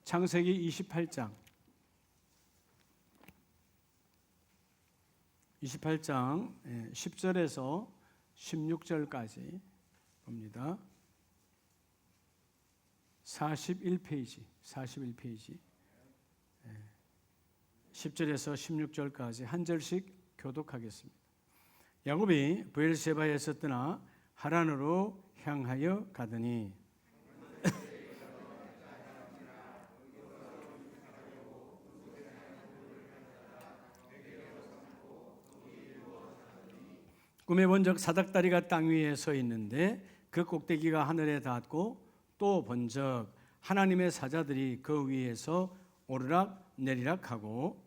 창세기 28장 10절에서 16절까지 봅니다. 41페이지 10절에서 16절까지 한 절씩 교독하겠습니다. 야곱이 브엘세바에서 떠나 하란으로 향하여 가더니 꿈에 본 적 사닥다리가 땅 위에 서 있는데 그 꼭대기가 하늘에 닿았고 또 본 적 하나님의 사자들이 그 위에서 오르락 내리락 하고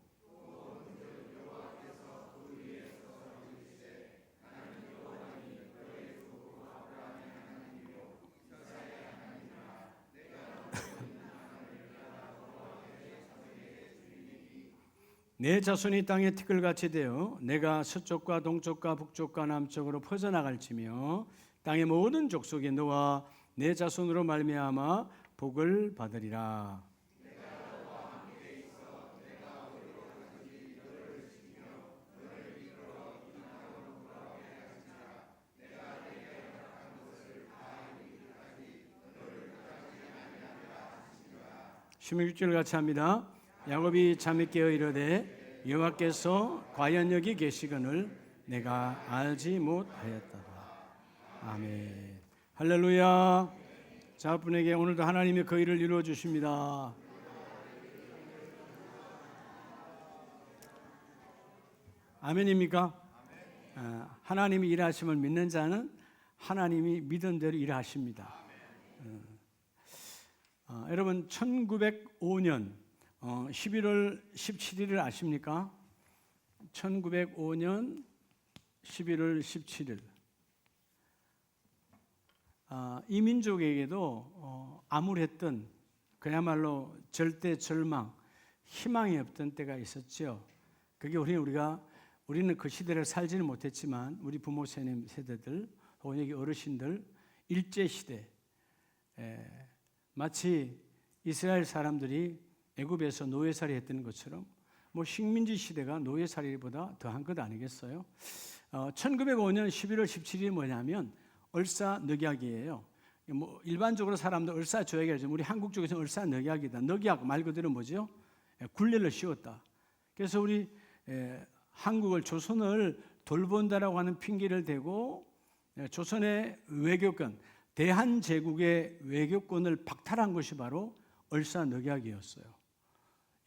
내 자손이 땅에 티끌같이 되어 내가 서쪽과 동쪽과 북쪽과 남쪽으로 퍼져나갈지며 땅의 모든 족속이 너와 내 자손으로 말미암아 복을 받으리라. (16절) 같이 합니다. 야곱이 잠이 깨어 이르되 여호와께서 과연 여기 계시거늘 내가 알지 못하였다. 아멘. 할렐루야. 자분에게 오늘도 하나님의 그 일을 이루어 주십니다. 아멘입니까? 하나님이 일하심을 믿는 자는 하나님이 믿은 대로 일하십니다. 여러분 1905년 11월 17일을 아십니까? 1905년 11월 17일. 이 민족에게도 암울했던 그야말로 절대 절망, 희망이 없던 때가 있었죠. 그게 우리는 그 시대를 살지는 못했지만 우리 부모 세대들 혹은 여기 어르신들 일제 시대 마치 이스라엘 사람들이 애굽에서 노예살이 했던 것처럼 식민지 시대가 노예살이보다 더한 것 아니겠어요? 1905년 11월 17일이 뭐냐면 을사늑약이에요. 일반적으로 사람들 을사조약이라고 하죠. 우리 한국 쪽에서는 을사늑약이다. 늑약 말 그대로 뭐죠? 굴레를 씌웠다. 그래서 우리 한국을 조선을 돌본다라고 하는 핑계를 대고 조선의 외교권, 대한제국의 외교권을 박탈한 것이 바로 을사늑약이었어요.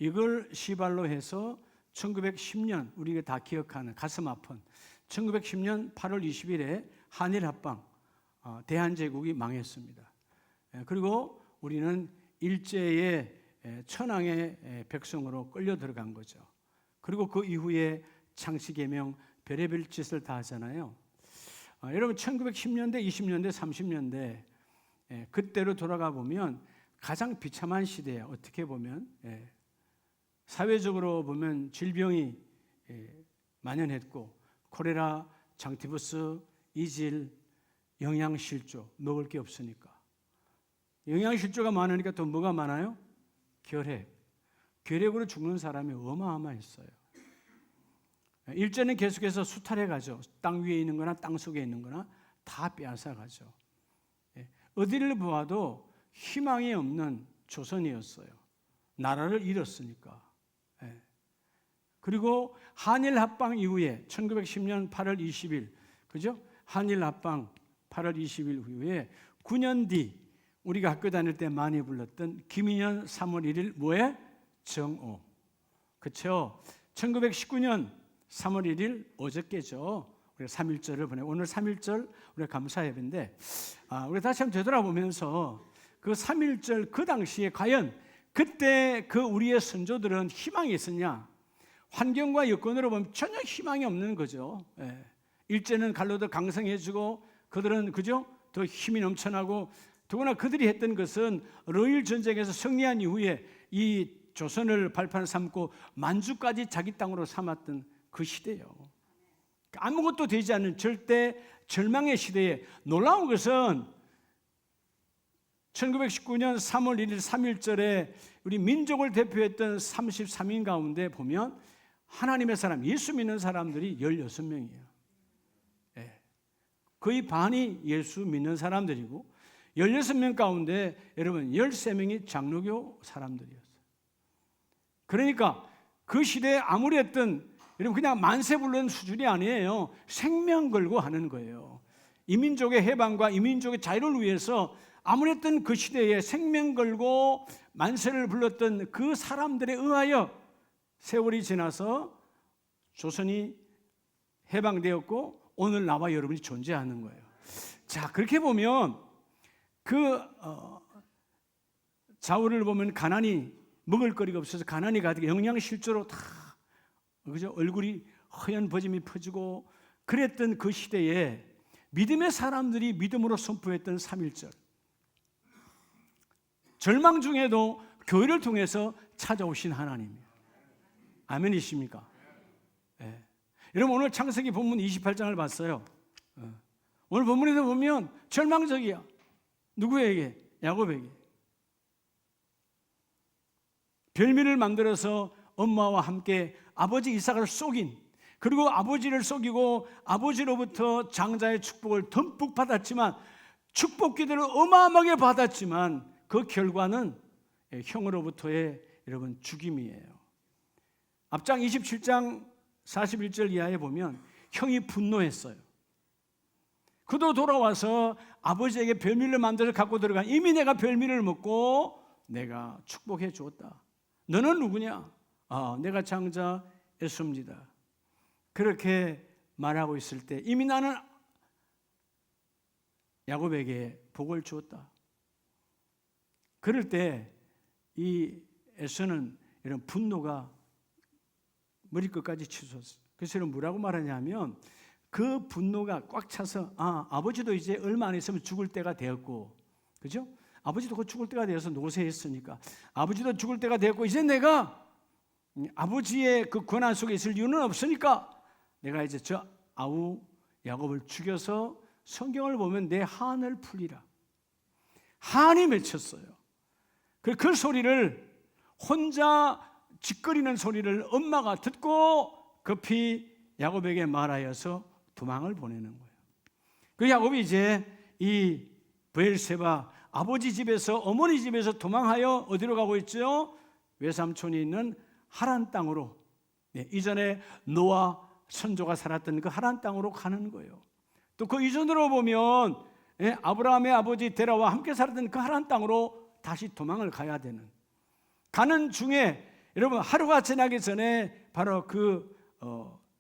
이걸 시발로 해서 1910년 우리가 다 기억하는 가슴 아픈 1910년 8월 20일에 한일 합방, 대한제국이 망했습니다. 그리고 우리는 일제의 천황의 백성으로 끌려 들어간 거죠. 그리고 그 이후에 창씨개명 별의별 짓을 다 하잖아요. 여러분 1910년대, 20년대, 30년대 그때로 돌아가 보면 가장 비참한 시대예요. 어떻게 보면 사회적으로 보면 질병이 만연했고 콜레라, 장티푸스, 이질, 영양실조, 먹을 게 없으니까. 영양실조가 많으니까 또 뭐가 많아요? 결핵으로 죽는 사람이 어마어마했어요. 일제는 계속해서 수탈해 가죠. 땅 위에 있는 거나 땅 속에 있는 거나 다 빼앗아 가죠. 어디를 보아도 희망이 없는 조선이었어요. 나라를 잃었으니까. 그리고 한일 합방 이후에 1910년 8월 20일, 그죠? 한일 합방 8월 20일 후에 9년 뒤 우리가 학교 다닐 때 많이 불렀던 김인현 3월 1일 뭐에? 정오. 그렇죠? 1919년 3월 1일 어저께죠. 우리가 3.1절을 보내. 오늘 3.1절 우리가 감사 예배인데 우리 다시 한번 되돌아보면서 그 3.1절 그 당시에 과연 그때 그 우리의 선조들은 희망이 있었냐? 환경과 여건으로 보면 전혀 희망이 없는 거죠. 일제는 갈로 더 강성해지고 그들은 그죠? 더 힘이 넘쳐나고 더구나 그들이 했던 것은 러일 전쟁에서 승리한 이후에 이 조선을 발판 삼고 만주까지 자기 땅으로 삼았던 그 시대예요. 아무것도 되지 않는 절대 절망의 시대에 놀라운 것은 1919년 3월 1일 3.1절에 우리 민족을 대표했던 33인 가운데 보면 하나님의 사람, 예수 믿는 사람들이 16명이에요. 거의 반이 예수 믿는 사람들이고 16명 가운데 여러분 13명이 장로교 사람들이었어요. 그러니까 그 시대에 아무리 했든 여러분 그냥 만세 부르는 수준이 아니에요. 생명 걸고 하는 거예요. 이민족의 해방과 이민족의 자유를 위해서 아무리 했든 그 시대에 생명 걸고 만세를 불렀던 그 사람들에 의하여 세월이 지나서 조선이 해방되었고 오늘 나와 여러분이 존재하는 거예요. 자, 그렇게 보면 그 자울을 보면 가난이 먹을 거리가 없어서 가난이 가득 영양실조로 다 그죠? 얼굴이 허연 버짐이 퍼지고 그랬던 그 시대에 믿음의 사람들이 믿음으로 선포했던 3.1절 절망 중에도 교회를 통해서 찾아오신 하나님이에요. 아멘이십니까? 네. 여러분 오늘 창세기 본문 28장을 봤어요. 오늘 본문에서 보면 절망적이야. 누구에게? 야곱에게. 별미를 만들어서 엄마와 함께 아버지 이삭을 속인, 그리고 아버지를 속이고 아버지로부터 장자의 축복을 듬뿍 받았지만 축복 기도를 어마어마하게 받았지만 그 결과는 형으로부터의 여러분 죽임이에요. 앞장 27장 41절 이하에 보면 형이 분노했어요. 그도 돌아와서 아버지에게 별미를 만들어서 갖고 들어간, 이미 내가 별미를 먹고 내가 축복해 주었다. 너는 누구냐? 내가 장자 에서입니다. 그렇게 말하고 있을 때 이미 나는 야곱에게 복을 주었다. 그럴 때 이 에서는 이런 분노가 머리끝까지 치솟았어요. 그래서 뭐라고 말하냐면 그 분노가 꽉 차서 아버지도 이제 얼마 안 있으면 죽을 때가 되었고, 그죠? 아버지도 곧 죽을 때가 되어서 노쇠했으니까 아버지도 죽을 때가 되었고 이제 내가 아버지의 그 권한 속에 있을 이유는 없으니까 내가 이제 저 아우 야곱을 죽여서 성경을 보면 내 한을 풀리라. 한이 맺혔어요. 그 소리를 혼자 짓거리는 소리를 엄마가 듣고 급히 야곱에게 말하여서 도망을 보내는 거예요. 그 야곱이 이제 이 브엘세바 아버지 집에서 어머니 집에서 도망하여 어디로 가고 있죠? 외삼촌이 있는 하란 땅으로, 이전에 노아 선조가 살았던 그 하란 땅으로 가는 거예요. 또 그 이전으로 보면 아브라함의 아버지 데라와 함께 살았던 그 하란 땅으로 다시 도망을 가야 되는, 가는 중에 여러분 하루가 지나기 전에 바로 그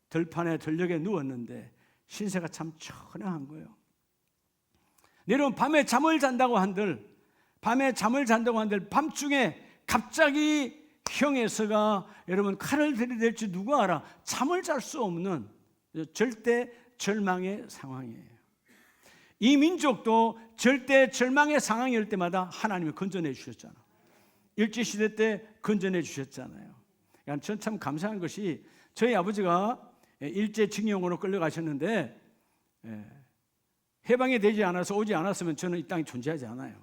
들판에 들녘에 누웠는데 신세가 참 처량한 거예요. 여러분 밤에 잠을 잔다고 한들 밤중에 갑자기 형 에서가 여러분 칼을 들이댈지 누가 알아? 잠을 잘 수 없는 절대 절망의 상황이에요. 이 민족도 절대 절망의 상황일 때마다 하나님이 건져내 주셨잖아. 일제시대 때 건져내 주셨잖아요. 그러니까 전 참 감사한 것이 저희 아버지가 일제징용으로 끌려가셨는데 해방이 되지 않아서 오지 않았으면 저는 이 땅에 존재하지 않아요.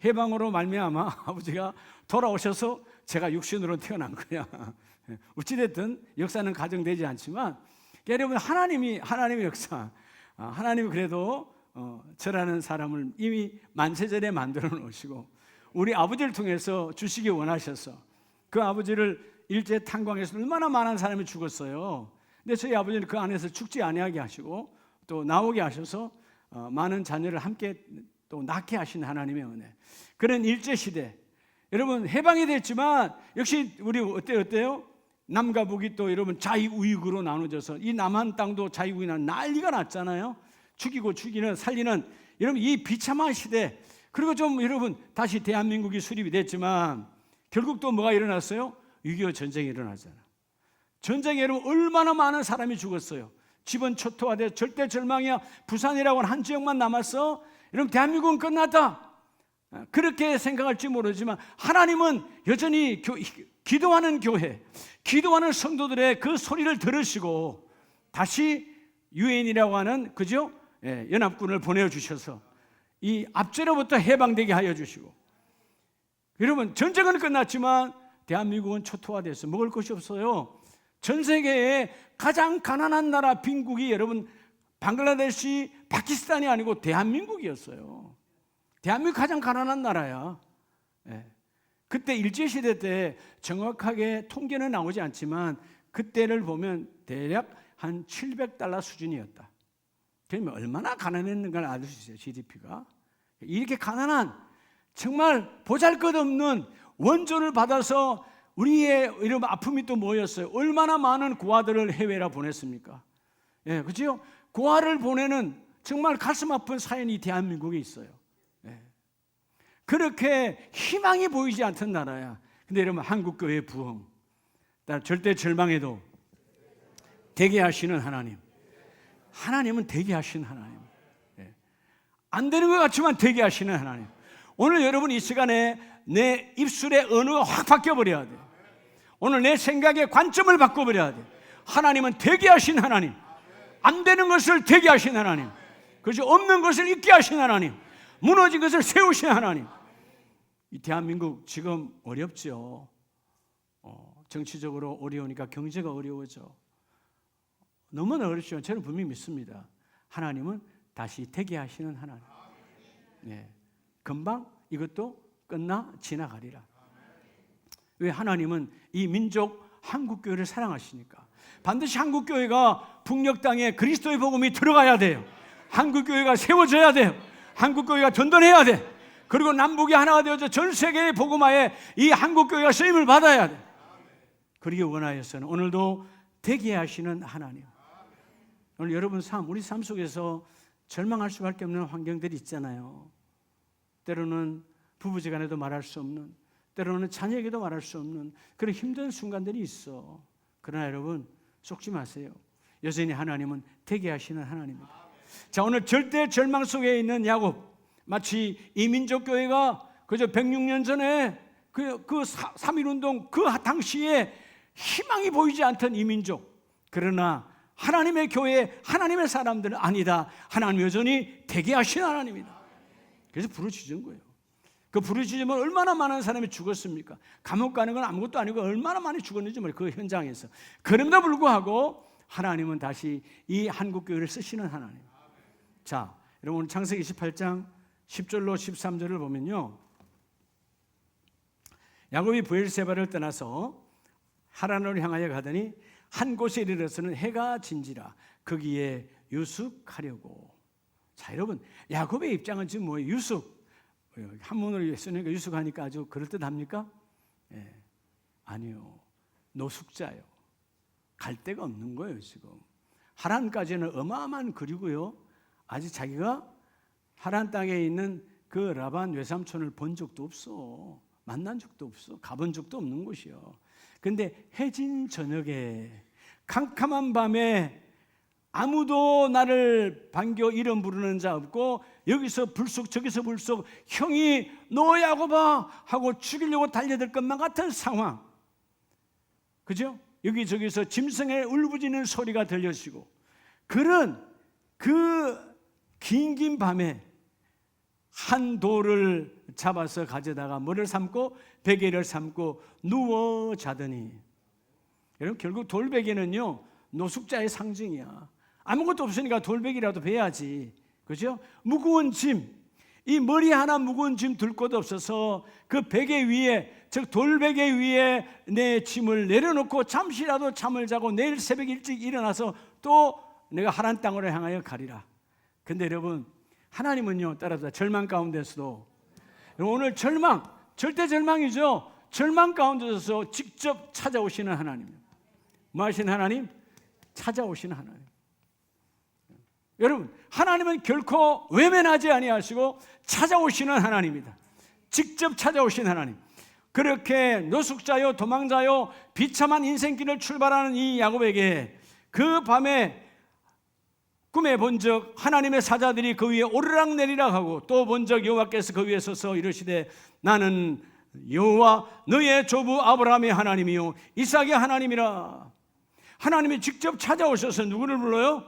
해방으로 말미암아 아버지가 돌아오셔서 제가 육신으로 태어난 거야. 어찌됐든 역사는 가정되지 않지만 여러분 하나님의 역사, 하나님이 그래도 저라는 사람을 이미 만세전에 만들어 놓으시고 우리 아버지를 통해서 주시기 원하셔서 그 아버지를 일제 탄광에서 얼마나 많은 사람이 죽었어요. 근데 저희 아버지는 그 안에서 죽지 아니하게 하시고 또 나오게 하셔서 많은 자녀를 함께 또 낳게 하신 하나님의 은혜. 그런 일제시대 여러분 해방이 됐지만 역시 우리 어때요? 남과 북이 또 여러분 좌익우익으로 나눠져서 이 남한 땅도 좌익우익 난리가 났잖아요. 죽이고 죽이는 살리는 여러분 이 비참한 시대. 그리고 좀 여러분 다시 대한민국이 수립이 됐지만 결국 또 뭐가 일어났어요? 6.25 전쟁이 일어나잖아요. 전쟁에 여러분 얼마나 많은 사람이 죽었어요. 집은 초토화돼 절대 절망이야. 부산이라고 하는 한 지역만 남았어. 여러분 대한민국은 끝났다. 그렇게 생각할지 모르지만 하나님은 여전히 기도하는 교회, 기도하는 성도들의 그 소리를 들으시고 다시 유엔이라고 하는 그죠? 연합군을 보내주셔서 이 압제로부터 해방되게 하여 주시고, 여러분 전쟁은 끝났지만 대한민국은 초토화돼서 먹을 것이 없어요. 전 세계에 가장 가난한 나라 빈국이 여러분 방글라데시, 파키스탄이 아니고 대한민국이었어요. 대한민국 가장 가난한 나라야. 그때 일제시대 때 정확하게 통계는 나오지 않지만 그때를 보면 대략 한 $700 수준이었다. 그러면 얼마나 가난했는가를 알 수 있어요. GDP가 이렇게 가난한, 정말 보잘것없는 원조를 받아서 우리의 이런 아픔이 또 뭐였어요? 얼마나 많은 고아들을 해외로 보냈습니까? 그렇죠? 고아를 보내는 정말 가슴 아픈 사연이 대한민국에 있어요. 그렇게 희망이 보이지 않던 나라야. 근데 여러분, 한국교회 부흥, 절대 절망에도 되게 하시는 하나님. 하나님은 되게 하시는 하나님. 안 되는 것 같지만 되게 하시는 하나님. 오늘 여러분 이 시간에 내 입술의 언어가 확 바뀌어버려야 돼. 오늘 내 생각의 관점을 바꿔버려야 돼. 하나님은 되게 하신 하나님. 안 되는 것을 되게 하신 하나님. 그것이 없는 것을 있게 하신 하나님. 무너진 것을 세우신 하나님. 이 대한민국 지금 어렵죠. 정치적으로 어려우니까 경제가 어려워져. 너무나 어렵지만 저는 분명히 믿습니다. 하나님은 다시 되게 하시는 하나님. 금방 이것도 끝나 지나가리라. 왜? 하나님은 이 민족 한국교회를 사랑하시니까. 반드시 한국교회가 북녘 땅에 그리스도의 복음이 들어가야 돼요. 한국교회가 세워져야 돼요. 한국교회가 전도해야 돼. 그리고 남북이 하나가 되어서 전 세계의 복음화에 이 한국교회가 쓰임을 받아야 돼. 그러기 원하여서는 오늘도 되게 하시는 하나님. 오늘 여러분 삶, 우리 삶 속에서 절망할 수밖에 없는 환경들이 있잖아요. 때로는 부부지간에도 말할 수 없는, 때로는 자녀에게도 말할 수 없는 그런 힘든 순간들이 있어. 그러나 여러분 속지 마세요. 여전히 하나님은 되게 하시는 하나님입니다. 자, 오늘 절대 절망 속에 있는 야곱, 마치 이 민족교회가 그저 106년 전에 그 3.1운동 그 당시에 희망이 보이지 않던 이 민족. 그러나 하나님의 교회, 하나님의 사람들은 아니다. 하나님 여전히 되게 하시는 하나님이다. 그래서 부르짖은 거예요. 그 부르짖으면 얼마나 많은 사람이 죽었습니까? 감옥 가는 건 아무것도 아니고 얼마나 많이 죽었는지 몰라요. 그 현장에서. 그럼에도 불구하고 하나님은 다시 이 한국교회를 쓰시는 하나님. 자, 여러분 오늘 창세기 28장 10절로 13절을 보면요, 야곱이 브엘세바를 떠나서 하란으로 향하여 가더니 한 곳에 이르러서는 해가 진지라 거기에 유숙하려고. 자, 여러분 야곱의 입장은 지금 뭐예요? 유숙. 한문으로 쓰니까 유숙하니까 아주 그럴듯합니까? 아니요, 노숙자요. 갈 데가 없는 거예요. 지금 하란까지는 어마어마한 거리고요, 아직 자기가 하란 땅에 있는 그 라반 외삼촌을 본 적도 없어. 만난 적도 없어. 가본 적도 없는 곳이요. 근데 해진 저녁에 캄캄한 밤에 아무도 나를 반겨 이름 부르는 자 없고 여기서 불쑥 저기서 불쑥 형이 너 야곱아 하고 죽이려고 달려들 것만 같은 상황. 그죠? 여기저기서 짐승의 울부짖는 소리가 들려지고 그런 그 긴 밤에 한 돌을 잡아서 가져다가 뭐를 삼고 베개를 삼고 누워 자더니, 여러분 결국 돌베개는요 노숙자의 상징이야. 아무것도 없으니까 돌베개라도 베야지. 그죠? 무거운 짐, 이 머리 하나 무거운 짐 들 곳 없어서 그 베개 위에, 즉 돌베개 위에 내 짐을 내려놓고 잠시라도 잠을 자고 내일 새벽 일찍 일어나서 또 내가 하란 땅으로 향하여 가리라. 근데 여러분 하나님은요, 따라서 절망 가운데서도, 오늘 절망, 절대 절망이죠. 절망 가운데서 직접 찾아오시는 하나님. 뭐 하시는 하나님? 찾아오시는 하나님. 여러분 하나님은 결코 외면하지 아니하시고 찾아오시는 하나님입니다. 직접 찾아오신 하나님. 그렇게 노숙자요 도망자요 비참한 인생길을 출발하는 이 야곱에게 그 밤에 꿈에 본 적 하나님의 사자들이 그 위에 오르락내리락 하고 또 본 적 여호와께서 그 위에 서서 이르시되 나는 여호와 너의 조부 아브라함의 하나님이요 이삭의 하나님이라. 하나님이 직접 찾아오셔서 누구를 불러요?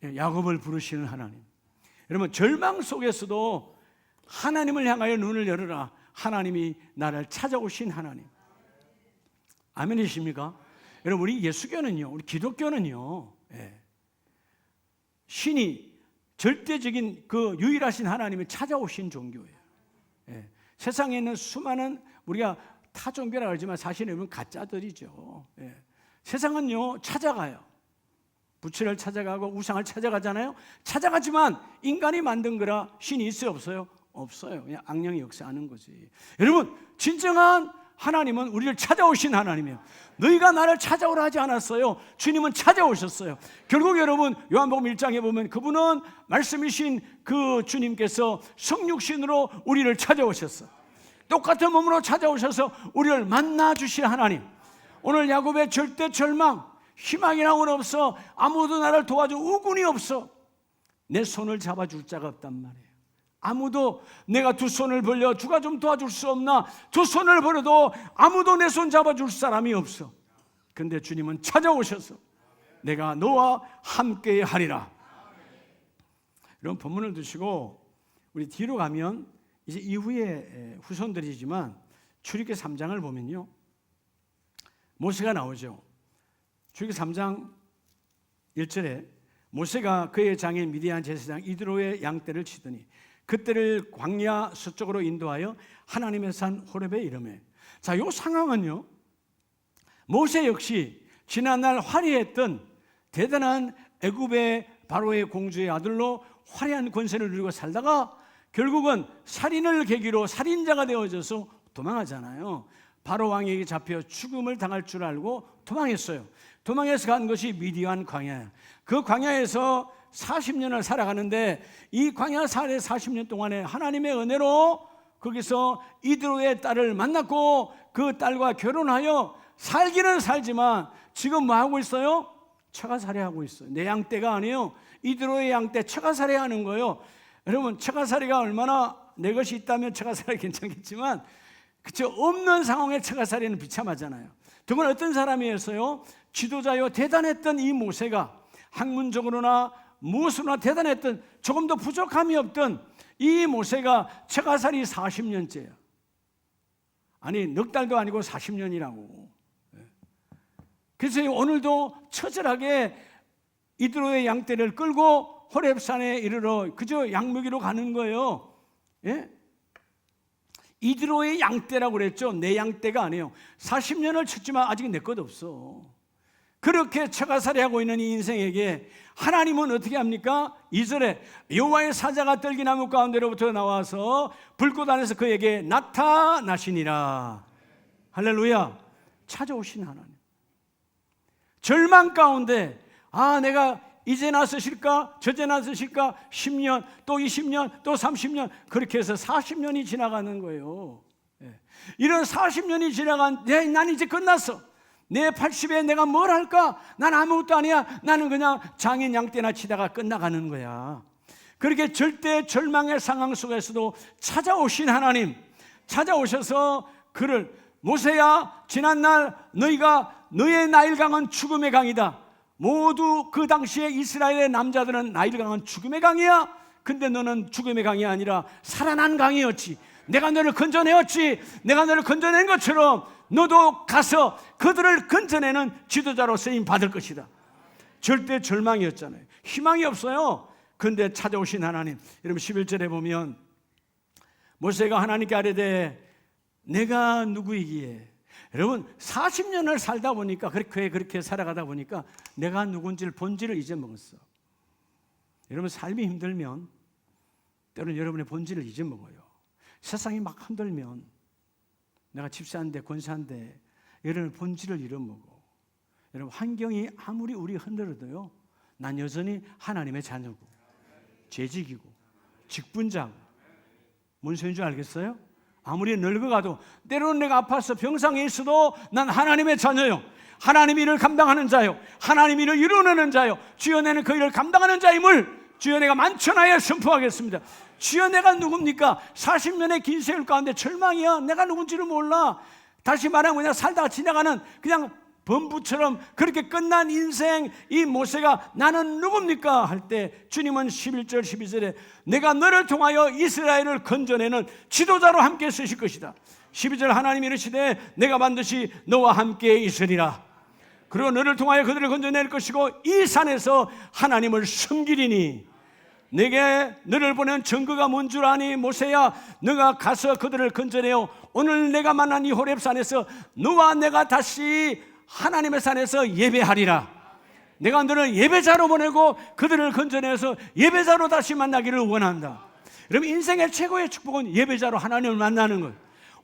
야곱을 부르시는 하나님. 여러분, 절망 속에서도 하나님을 향하여 눈을 열어라. 하나님이 나를 찾아오신 하나님. 아멘이십니까? 여러분, 우리 예수교는요, 우리 기독교는요, 신이 절대적인 그 유일하신 하나님을 찾아오신 종교예요. 세상에 있는 수많은, 우리가 타 종교라고 하지만 사실은 가짜들이죠. 세상은요 찾아가요. 부처를 찾아가고 우상을 찾아가잖아요. 찾아가지만 인간이 만든 거라 신이 있어요, 없어요? 없어요. 그냥 악령이 역사하는 거지. 여러분, 진정한 하나님은 우리를 찾아오신 하나님이에요. 너희가 나를 찾아오라 하지 않았어요. 주님은 찾아오셨어요. 결국 여러분, 요한복음 1장에 보면 그분은 말씀이신 그 주님께서 성육신으로 우리를 찾아오셨어요. 똑같은 몸으로 찾아오셔서 우리를 만나 주실 하나님. 오늘 야곱의 절대 절망, 희망이라고는 없어. 아무도 나를 도와줄 우군이 없어. 내 손을 잡아줄 자가 없단 말이에요. 아무도, 내가 두 손을 벌려 주가 좀 도와줄 수 없나? 두 손을 벌려도 아무도 내 손 잡아줄 사람이 없어. 근데 주님은 찾아오셔서 내가 너와 함께 하리라. 이런 본문을 두시고 우리 뒤로 가면 이제 이후에 후손들이지만 출애굽기 3장을 보면요, 모세가 나오죠. 출애굽기 3장 1절에 모세가 그의 장인 미디안 제사장 이드로의 양떼를 치더니 그때를 광야 서쪽으로 인도하여 하나님의 산 호렙에 이르매. 자, 이 상황은요, 모세 역시 지난날 화려했던 대단한 애굽의 바로의 공주의 아들로 화려한 권세를 누리고 살다가 결국은 살인을 계기로 살인자가 되어져서 도망하잖아요. 바로 왕에게 잡혀 죽음을 당할 줄 알고 도망했어요. 도망해서 간 것이 미디안 광야예요. 그 광야에서 40년을 살아가는데 이 광야 살의 40년 동안에 하나님의 은혜로 거기서 이드로의 딸을 만났고 그 딸과 결혼하여 살기는 살지만 지금 뭐 하고 있어요? 처가살이하고 있어요. 내 양떼가 아니에요. 이드로의 양떼 처가살이하는 거예요. 여러분, 처가살이가 얼마나 내 것이 있다면 처가살이 괜찮겠지만 그쵸, 없는 상황에 처가살이는 비참하잖아요. 그건 어떤 사람이었어요? 지도자요, 대단했던 이 모세가 학문적으로나 무엇으로나 대단했던, 조금 더 부족함이 없던 이 모세가 처가살이 40년째야. 아니, 넉 달도 아니고 40년이라고. 그래서 오늘도 처절하게 이드로의 양떼를 끌고 호렙산에 이르러 그저 양무기로 가는 거예요. 예? 이드로의 양떼라고 그랬죠. 내 양떼가 아니에요. 40년을 쳤지만 아직 내 것 없어. 그렇게 처가살이하고 있는 이 인생에게 하나님은 어떻게 합니까? 2절에 여호와의 사자가 떨기나무 가운데로부터 나와서 불꽃 안에서 그에게 나타나시니라. 할렐루야. 찾아오신 하나님. 절망 가운데 내가 이제 나서실까? 저제 나서실까? 10년, 또 20년, 또 30년, 그렇게 해서 40년이 지나가는 거예요. 이런 40년이 지나간, 난 이제 끝났어. 내 80에 내가 뭘 할까? 난 아무것도 아니야. 나는 그냥 장인 양떼나 치다가 끝나가는 거야. 그렇게 절대 절망의 상황 속에서도 찾아오신 하나님, 찾아오셔서 그를, 모세야, 지난날 너희가 너의 나일강은 죽음의 강이다. 모두 그 당시에 이스라엘의 남자들은 나일강은 죽음의 강이야. 근데 너는 죽음의 강이 아니라 살아난 강이었지. 내가 너를 건져내었지. 내가 너를 건져낸 것처럼 너도 가서 그들을 건져내는 지도자로 쓰임 받을 것이다. 절대 절망이었잖아요. 희망이 없어요. 근데 찾아오신 하나님. 여러분 11절에 보면 모세가 하나님께 아뢰되 내가 누구이기에. 여러분 40년을 살다 보니까 그렇게 살아가다 보니까 내가 누군지를 본질을 잊어먹었어. 여러분 삶이 힘들면 때로는 여러분의 본질을 잊어먹어요. 세상이 막 흔들면 내가 집사인데 권사인데 여러분 본질을 잃어먹어. 여러분 환경이 아무리 우리 흔들어도요, 난 여전히 하나님의 자녀고 재직이고 직분자고. 뭔 소리인 줄 알겠어요? 아무리 늙어가도 때로는 내가 아파서 병상에 있어도 난 하나님의 자녀요. 하나님 일을 감당하는 자요. 하나님 일을 이루어내는 자요. 주여 내는 그 일을 감당하는 자임을 주여 내가 만천하에 선포하겠습니다. 주여 내가 누굽니까? 40년의 긴 세월 가운데 절망이야. 내가 누군지를 몰라. 다시 말하면 그냥 살다가 지나가는 그냥 범부처럼 그렇게 끝난 인생 이 모세가 나는 누굽니까? 할 때 주님은 11절 12절에 내가 너를 통하여 이스라엘을 건져내는 지도자로 함께 쓰실 것이다. 12절 하나님이 이르시되 내가 반드시 너와 함께 있으리라. 그리고 너를 통하여 그들을 건져낼 것이고 이 산에서 하나님을 섬기리니 내게 너를 보낸 증거가 뭔 줄 아니? 모세야, 너가 가서 그들을 건져내어 오늘 내가 만난 이 호렙산에서 너와 내가 다시 하나님의 산에서 예배하리라. 내가 너를 예배자로 보내고 그들을 건져내서 예배자로 다시 만나기를 원한다. 여러분, 인생의 최고의 축복은 예배자로 하나님을 만나는 것.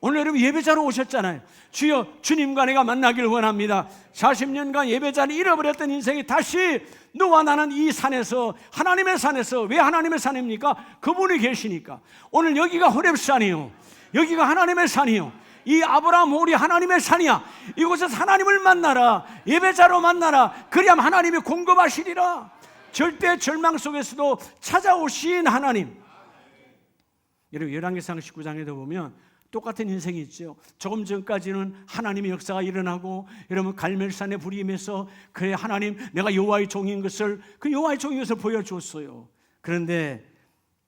오늘 여러분 예배자로 오셨잖아요. 주여, 주님과 내가 만나기를 원합니다. 40년간 예배자를 잃어버렸던 인생이 다시 너와 나는 이 산에서, 하나님의 산에서. 왜 하나님의 산입니까? 그분이 계시니까. 오늘 여기가 호렙산이요, 여기가 하나님의 산이요, 이 아브라함 홀이 하나님의 산이야. 이곳에서 하나님을 만나라. 예배자로 만나라. 그리하면 하나님이 공급하시리라. 절대 절망 속에서도 찾아오신 하나님. 여러분, 열왕기상 19장에도 보면 똑같은 인생이 있죠. 조금 전까지는 하나님의 역사가 일어나고, 여러분 갈멜산에 불이 임해서 그래 하나님 내가 여호와의 종인 것을, 그 여호와의 종인 것을 보여줬어요. 그런데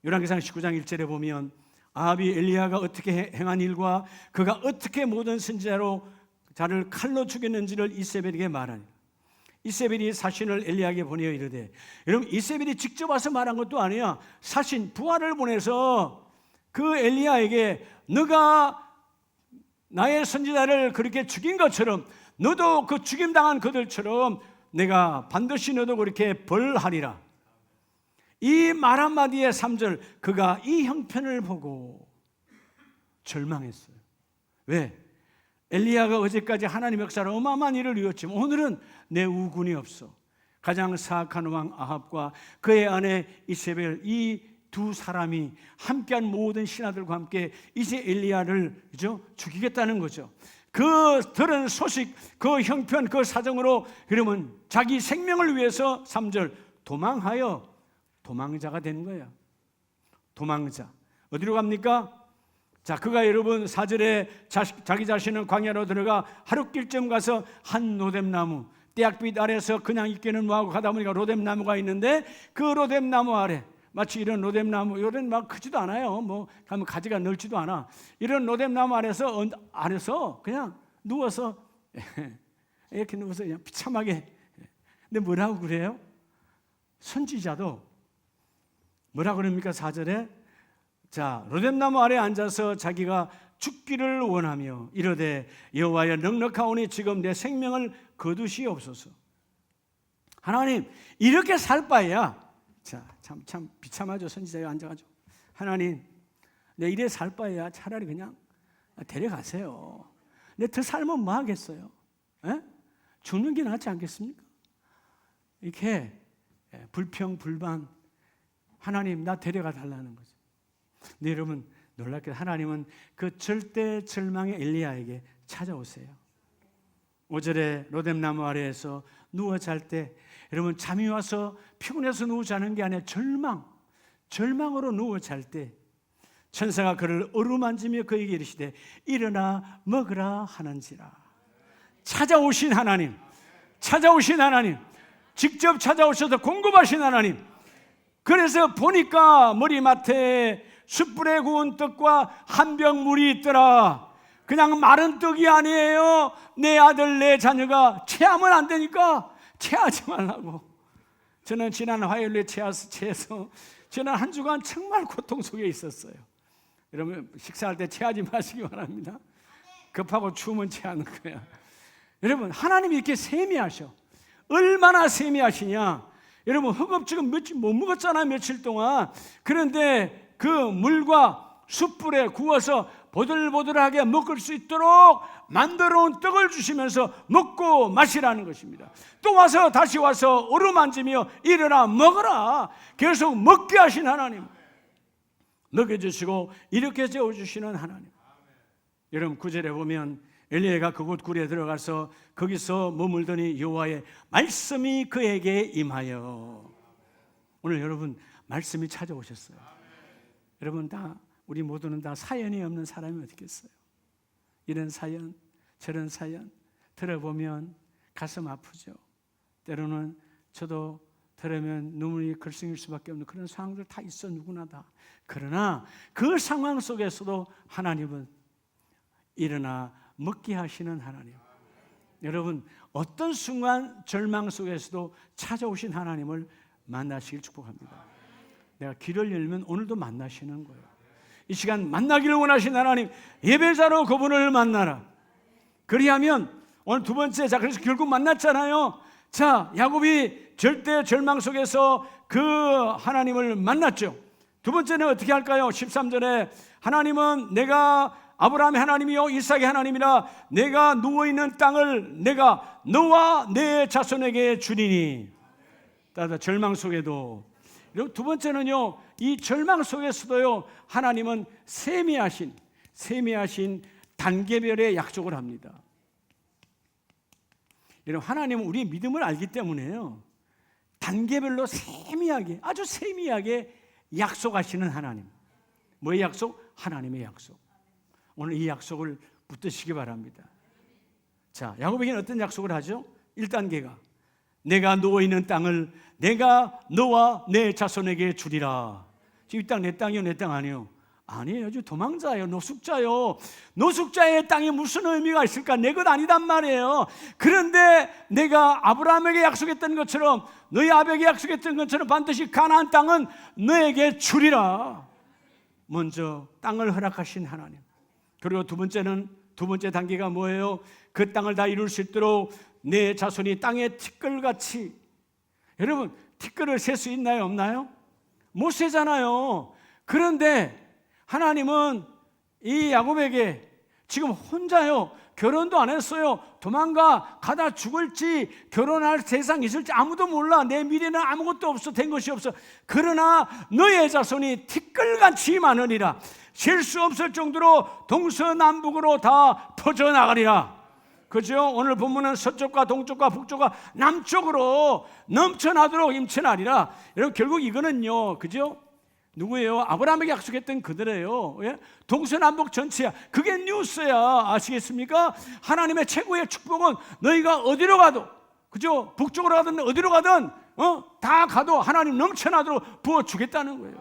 열왕기상 19장 1절에 보면 아합이 엘리야가 어떻게 행한 일과 그가 어떻게 모든 선지자로 자를 칼로 죽였는지를 이세벨에게 말하니, 이세벨이 사신을 엘리야에게 보내어 이르되, 여러분 이세벨이 직접 와서 말한 것도 아니야. 사신 부하를 보내서 그 엘리야에게 너가 나의 선지자를 그렇게 죽인 것처럼 너도 그 죽임당한 그들처럼 내가 반드시 너도 그렇게 벌하리라. 이 말 한마디의 3절, 그가 이 형편을 보고 절망했어요. 왜? 엘리야가 어제까지 하나님의 역사로 어마어마한 일을 이뤘지만 오늘은 내 우군이 없어. 가장 사악한 왕 아합과 그의 아내 이세벨, 이 두 사람이 함께한 모든 신하들과 함께 이제 엘리야를 죽이겠다는 거죠. 그 들은 소식, 그 형편, 그 사정으로 그러면 자기 생명을 위해서 3절 도망하여 도망자가 된 거야. 도망자. 어디로 갑니까? 자, 그가 여러분 4절에 자기 자신은 광야로 들어가 하룻길쯤 가서 한 로뎀나무, 떼약빛 아래서 그냥 있기는 뭐하고 가다 보니까 로뎀나무가 있는데 그 로뎀나무 아래, 마치 이런 로뎀나무, 이런 막 크지도 않아요. 뭐 가면 가지가 넓지도 않아. 이런 로뎀나무 아래서 그냥 누워서 이렇게 누워서 그냥 비참하게. 근데 뭐라고 그래요? 선지자도 뭐라고 그럽니까? 4절에 자, 로뎀나무 아래 앉아서 자기가 죽기를 원하며 이르되 여호와여 넉넉하오니 지금 내 생명을 거두시옵소서. 하나님, 이렇게 살 바에야, 자, 참 비참하죠. 선지자에 앉아가지고 하나님, 내 이래 살 바에야 차라리 그냥 데려가세요. 내 더 살면 뭐 하겠어요? 에? 죽는 게 낫지 않겠습니까? 이렇게 불평 불만, 하나님 나 데려가 달라는 거죠. 근데 여러분 놀랍게 하나님은 그 절대 절망의 엘리야에게 찾아오세요. 5절에 로뎀나무 아래에서 누워 잘 때, 여러분 잠이 와서 피곤해서 누워 자는 게 아니라 절망으로 누워 잘 때 천사가 그를 어루만지며 그에게 이르시되 일어나 먹으라 하는지라. 찾아오신 하나님, 직접 찾아오셔서 공급하신 하나님. 그래서 보니까 머리맡에 숯불에 구운 떡과 한 병 물이 있더라. 그냥 마른 떡이 아니에요. 내 아들 내 자녀가 체하면 안 되니까 체하지 말라고. 저는 지난 화요일에 체해서 저는 한 주간 정말 고통 속에 있었어요. 여러분 식사할 때 체하지 마시기 바랍니다. 급하고 추우면 체하는 거야. 여러분 하나님이 이렇게 세미하셔. 얼마나 세미하시냐. 여러분 허겁지겁 며칠 못 먹었잖아요, 며칠 동안. 그런데 그 물과 숯불에 구워서 보들보들하게 먹을 수 있도록 만들어온 떡을 주시면서 먹고 마시라는 것입니다. 또 와서 다시 와서 어루만지며 일어나 먹어라. 계속 먹게 하신 하나님, 먹여주시고 이렇게 재워주시는 하나님. 여러분 9절에 보면 엘리야가 그곳 굴에 들어가서 거기서 머물더니 여호와의 말씀이 그에게 임하여. 오늘 여러분 말씀이 찾아오셨어요. 여러분 다, 우리 모두는 다 사연이 없는 사람이 어떻겠어요? 이런 사연 저런 사연 들어보면 가슴 아프죠. 때로는 저도 들으면 눈물이 글썽일 수밖에 없는 그런 상황들 다 있어, 누구나 다. 그러나 그 상황 속에서도 하나님은 일어나 먹게 하시는 하나님. 여러분, 어떤 순간 절망 속에서도 찾아오신 하나님을 만나시길 축복합니다. 내가 길을 열면 오늘도 만나시는 거예요. 이 시간 만나기를 원하신 하나님, 예배자로 그분을 만나라. 그리하면 오늘 두 번째, 자, 그래서 결국 만났잖아요. 자, 야곱이 절대 절망 속에서 그 하나님을 만났죠. 두 번째는 어떻게 할까요? 13절에 하나님은 내가 아브라함의 하나님이요 이삭의 하나님이라 내가 누워있는 땅을 내가 너와 내 자손에게 주리니. 따라 절망 속에도. 그리고 두 번째는요, 이 절망 속에서도요, 하나님은 세미하신 단계별의 약속을 합니다. 여러분, 하나님은 우리의 믿음을 알기 때문에요, 단계별로 세미하게, 아주 세미하게 약속하시는 하나님. 뭐의 약속? 하나님의 약속. 오늘 이 약속을 붙드시기 바랍니다. 자, 야곱에게는 어떤 약속을 하죠? 1단계가 내가 누워있는 땅을 내가 너와 내 자손에게 주리라. 지금 이 땅 내 땅이요, 내 땅 아니요? 아니에요. 저 도망자예요. 노숙자요. 노숙자의 땅이 무슨 의미가 있을까? 내 것 아니단 말이에요. 그런데 내가 아브라함에게 약속했던 것처럼, 너희 아버지에게 약속했던 것처럼 반드시 가나안 땅은 너에게 주리라. 먼저 땅을 허락하신 하나님. 그리고 두 번째 단계가 뭐예요? 그 땅을 다 이룰 수 있도록 내 자손이 땅의 티끌같이. 여러분, 티끌을 셀 수 있나요, 없나요? 못 세잖아요. 그런데 하나님은 이 야곱에게 지금 혼자요, 결혼도 안 했어요. 가다 죽을지 결혼할 세상이 있을지 아무도 몰라. 내 미래는 아무것도 없어, 된 것이 없어. 그러나 너의 자손이 티끌같이 많으리라. 셀 수 없을 정도로 동서남북으로 다 퍼져나가리라. 그죠? 오늘 본문은 서쪽과 동쪽과 북쪽과 남쪽으로 넘쳐나도록 임천하리라. 여러분, 결국 이거는요, 그죠? 누구예요? 아브라함에게 약속했던 그들이에요. 예? 동서남북 전체야. 그게 뉴스야. 아시겠습니까? 하나님의 최고의 축복은 너희가 어디로 가도, 그죠? 북쪽으로 가든 어디로 가든 다 가도 하나님 넘쳐나도록 부어주겠다는 거예요.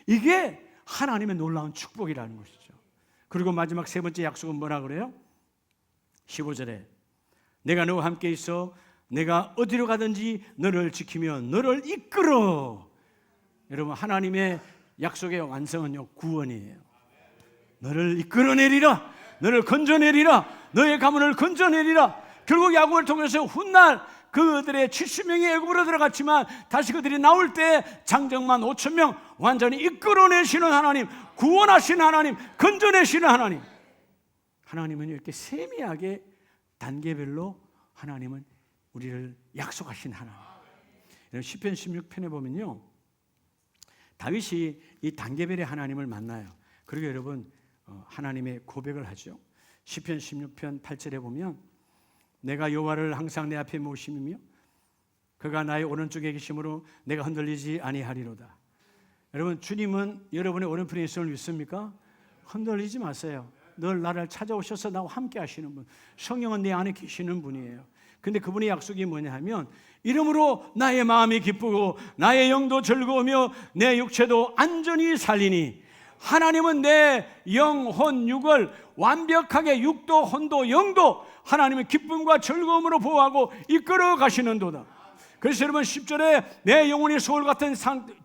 이게 하나님의 놀라운 축복이라는 것이죠. 그리고 마지막 세 번째 약속은 뭐라 그래요? 15절에 내가 너와 함께 있어 내가 어디로 가든지 너를 지키며 너를 이끌어. 여러분, 하나님의 약속의 완성은요, 구원이에요. 너를 이끌어내리라. 너를 건져내리라. 너의 가문을 건져내리라. 결국 야곱을 통해서 훗날 그들의 70명이 애굽으로 들어갔지만 다시 그들이 나올 때 장정만 5,000명 완전히 이끌어내시는 하나님, 구원하시는 하나님, 건져내시는 하나님. 하나님은 이렇게 세미하게 단계별로 하나님은 우리를 약속하신 하나님. 시편 16편에 보면요, 다윗이 이 단계별의 하나님을 만나요. 그리고 여러분, 하나님의 고백을 하죠. 시편 16편 8절에 보면 내가 여호와를 항상 내 앞에 모심이며 그가 나의 오른쪽에 계심으로 내가 흔들리지 아니하리로다. 여러분, 주님은 여러분의 오른편에 있음을 믿습니까? 흔들리지 마세요. 늘 나를 찾아오셔서 나와 함께 하시는 분, 성령은 내 안에 계시는 분이에요. 근데 그분의 약속이 뭐냐 하면 이러므로 나의 마음이 기쁘고 나의 영도 즐거우며 내 육체도 안전히 살리니. 하나님은 내 영혼 육을 완벽하게 육도 혼도 영도 하나님의 기쁨과 즐거움으로 보호하고 이끌어 가시는도다. 그래서 여러분, 10절에 내 영혼이 소울 같은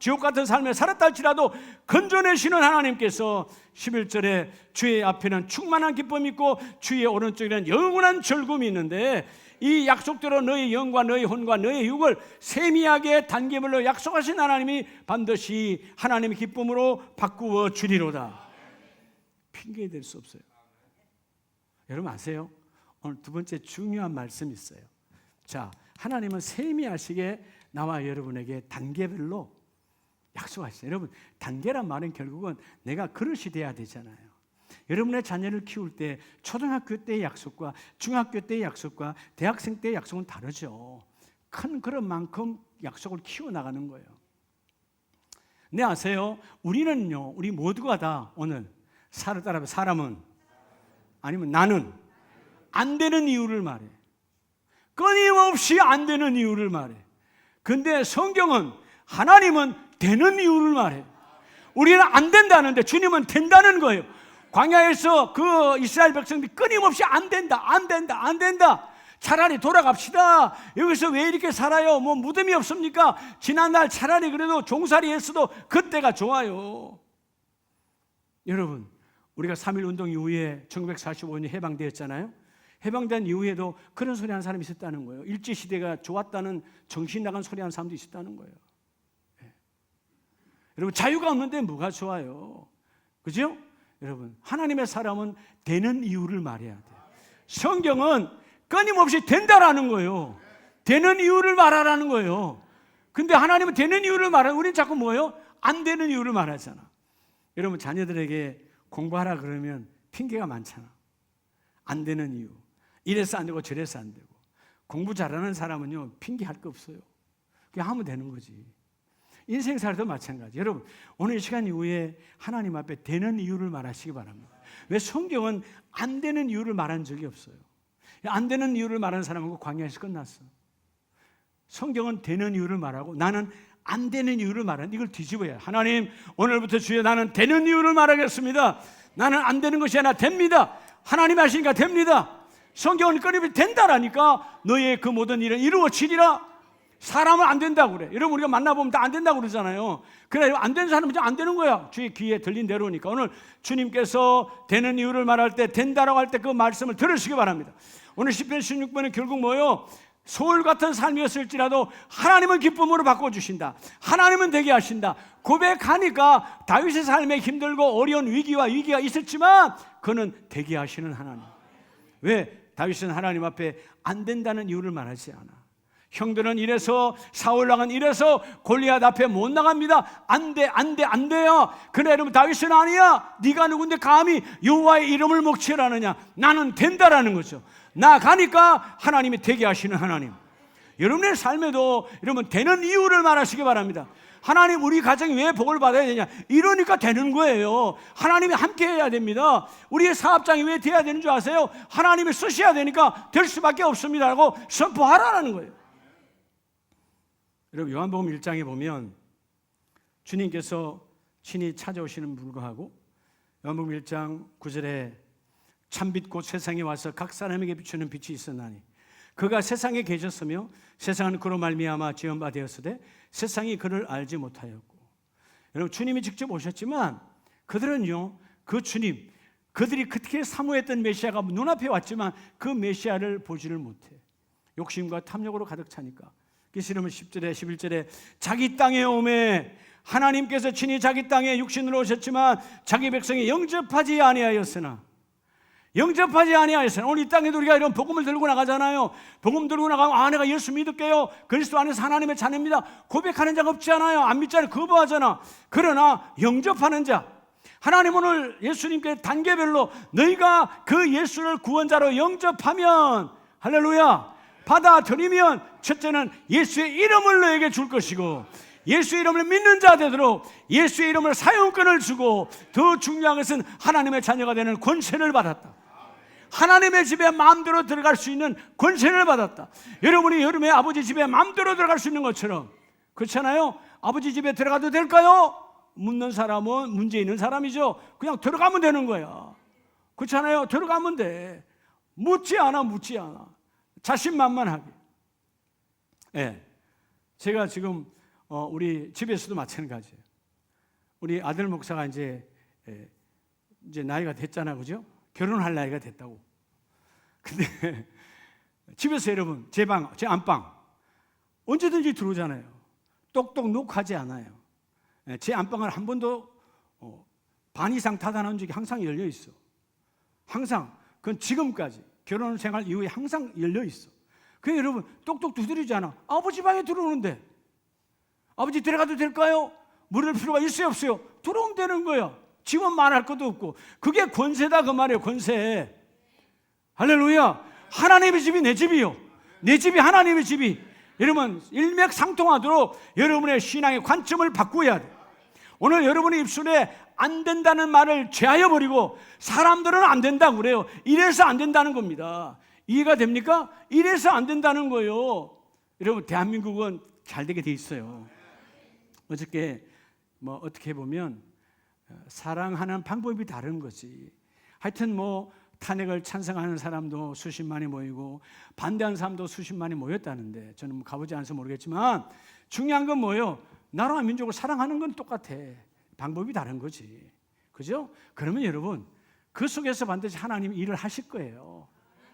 지옥 같은 삶에 살았다 할지라도 건져내시는 하나님께서 11절에 주의 앞에는 충만한 기쁨이 있고 주의 오른쪽에는 영원한 즐거움이 있는데, 이 약속대로 너의 영과 너의 혼과 너의 육을 세미하게 단계별로 약속하신 하나님이 반드시 하나님의 기쁨으로 바꾸어 주리로다. 핑계 댈 수 없어요. 여러분 아세요? 오늘 두 번째 중요한 말씀이 있어요. 자, 하나님은 세미하시게 나와 여러분에게 단계별로 약속하시죠. 여러분, 단계란 말은 결국은 내가 그릇이 돼야 되잖아요. 여러분의 자녀를 키울 때 초등학교 때의 약속과 중학교 때의 약속과 대학생 때의 약속은 다르죠. 큰 그릇만큼 약속을 키워나가는 거예요. 네, 아세요? 우리는요, 우리 모두가 다 오늘 사람은 아니면 나는 안 되는 이유를 말해. 끊임없이 안 되는 이유를 말해. 근데 성경은 하나님은 되는 이유를 말해. 우리는 안 된다는데 주님은 된다는 거예요. 광야에서 그 이스라엘 백성들이 끊임없이 안 된다. 차라리 돌아갑시다. 여기서 왜 이렇게 살아요? 뭐 무덤이 없습니까? 지난날 차라리 그래도 종살이 했어도 그때가 좋아요. 여러분, 우리가 3.1 운동 이후에 1945년에 해방되었잖아요. 해방된 이후에도 그런 소리 하는 사람이 있었다는 거예요. 일제시대가 좋았다는 정신 나간 소리 하는 사람도 있었다는 거예요. 네. 여러분, 자유가 없는데 뭐가 좋아요? 그죠? 여러분, 하나님의 사람은 되는 이유를 말해야 돼요. 성경은 끊임없이 된다라는 거예요. 되는 이유를 말하라는 거예요. 근데 하나님은 되는 이유를 말하고 우리는 자꾸 뭐예요? 안 되는 이유를 말하잖아. 여러분, 자녀들에게 공부하라 그러면 핑계가 많잖아. 안 되는 이유. 이래서 안 되고 저래서 안 되고. 공부 잘하는 사람은요, 핑계할 거 없어요. 그냥 하면 되는 거지. 인생 살도 마찬가지. 여러분, 오늘 이 시간 이후에 하나님 앞에 되는 이유를 말하시기 바랍니다. 왜 성경은 안 되는 이유를 말한 적이 없어요. 안 되는 이유를 말하는 사람은 광야에서 끝났어. 성경은 되는 이유를 말하고 나는 안 되는 이유를 말하는, 이걸 뒤집어야. 하나님, 오늘부터 주여 나는 되는 이유를 말하겠습니다. 나는 안 되는 것이 아니라 됩니다. 하나님 하시니까 됩니다. 성경은 끊임없이 된다라니까. 너의 그 모든 일은 이루어지리라. 사람은 안 된다고 그래. 여러분, 우리가 만나보면 다 안 된다고 그러잖아요. 그래, 안 되는 사람은 이제 안 되는 거야. 주의 귀에 들린 대로니까. 오늘 주님께서 되는 이유를 말할 때, 된다라고 할 때 그 말씀을 들으시기 바랍니다. 오늘 10편 16번은 결국 뭐예요? 소울 같은 삶이었을지라도 하나님은 기쁨으로 바꿔주신다. 하나님은 되게 하신다. 고백하니까 다윗의 삶에 힘들고 어려운 위기가 있었지만 그는 되게 하시는 하나님. 왜? 다윗은 하나님 앞에 안 된다는 이유를 말하지 않아. 형들은 이래서, 사울 왕은 이래서 골리앗 앞에 못 나갑니다. 안 돼요. 그래, 여러분, 다윗은 아니야. 네가 누군데 감히 여호와의 이름을 먹칠하느냐. 나는 된다라는 거죠. 나가니까 하나님이 되게 하시는 하나님. 여러분의 삶에도 여러분 되는 이유를 말하시기 바랍니다. 하나님, 우리 가정이 왜 복을 받아야 되냐? 이러니까 되는 거예요. 하나님이 함께 해야 됩니다. 우리의 사업장이 왜 돼야 되는 줄 아세요? 하나님이 쓰셔야 되니까 될 수밖에 없습니다 라고 선포하라는 거예요. 여러분, 요한복음 1장에 보면 주님께서 친히 찾아오시는 불구하고 요한복음 1장 9절에 참빛 곧 세상에 와서 각 사람에게 비추는 빛이 있었나니 그가 세상에 계셨으며 세상은 그로 말미암아 지은 바 되었으되 세상이 그를 알지 못하였고. 여러분, 주님이 직접 오셨지만 그들은요, 그 주님, 그들이 그렇게 사모했던 메시아가 눈앞에 왔지만 그 메시아를 보지를 못해. 욕심과 탐욕으로 가득 차니까. 그래서 10절에 11절에 자기 땅에 오매 하나님께서 친히 자기 땅에 육신으로 오셨지만 자기 백성이 영접하지 아니하였으나 오늘 이 땅에도 우리가 이런 복음을 들고 나가잖아요. 복음 들고 나가면 내가 예수 믿을게요. 그리스도 안에서 하나님의 자녀입니다. 고백하는 자가 없지 않아요. 안 믿잖아요. 거부하잖아. 그러나 영접하는 자, 하나님 오늘 예수님께 단계별로 너희가 그 예수를 구원자로 영접하면, 할렐루야, 받아들이면 첫째는 예수의 이름을 너에게 줄 것이고 예수의 이름을 믿는 자 되도록 예수의 이름을 사용권을 주고 더 중요한 것은 하나님의 자녀가 되는 권세를 받았다. 하나님의 집에 마음대로 들어갈 수 있는 권세를 받았다. 여러분이 여름에 아버지 집에 마음대로 들어갈 수 있는 것처럼, 그렇잖아요. 아버지 집에 들어가도 될까요? 묻는 사람은 문제 있는 사람이죠. 그냥 들어가면 되는 거야. 그렇잖아요. 들어가면 돼. 묻지 않아. 자신만만하게. 네. 제가 지금 우리 집에서도 마찬가지예요. 우리 아들 목사가 이제 나이가 됐잖아, 그죠? 결혼할 나이가 됐다고. 근데 집에서 여러분, 제 안방 언제든지 들어오잖아요. 똑똑 녹하지 않아요. 제 안방을 한 번도 반 이상 닫아놓은 적이 항상 열려 있어. 항상. 그건 지금까지 결혼 생활 이후에 항상 열려 있어. 그래, 여러분, 똑똑 두드리지 않아. 아버지 방에 들어오는데 아버지 들어가도 될까요? 물을 필요가 있어요, 없어요? 들어오면 되는 거야. 지금 말할 것도 없고. 그게 권세다 그 말이에요. 권세. 할렐루야. 하나님의 집이 내 집이요. 내 집이 하나님의 집이. 여러분, 일맥상통하도록 여러분의 신앙의 관점을 바꾸어야 돼. 오늘 여러분의 입술에 안 된다는 말을 제하여 버리고, 사람들은 안 된다고 그래요. 이래서 안 된다는 겁니다. 이해가 됩니까? 이래서 안 된다는 거예요. 여러분, 대한민국은 잘 되게 돼 있어요. 어저께 어떻게 보면 사랑하는 방법이 다른 거지. 하여튼 탄핵을 찬성하는 사람도 수십만이 모이고 반대하는 사람도 수십만이 모였다는데, 저는 가보지 않아서 모르겠지만 중요한 건 뭐예요? 나라와 민족을 사랑하는 건 똑같아. 방법이 다른 거지. 그죠? 그러면 여러분, 그 속에서 반드시 하나님이 일을 하실 거예요.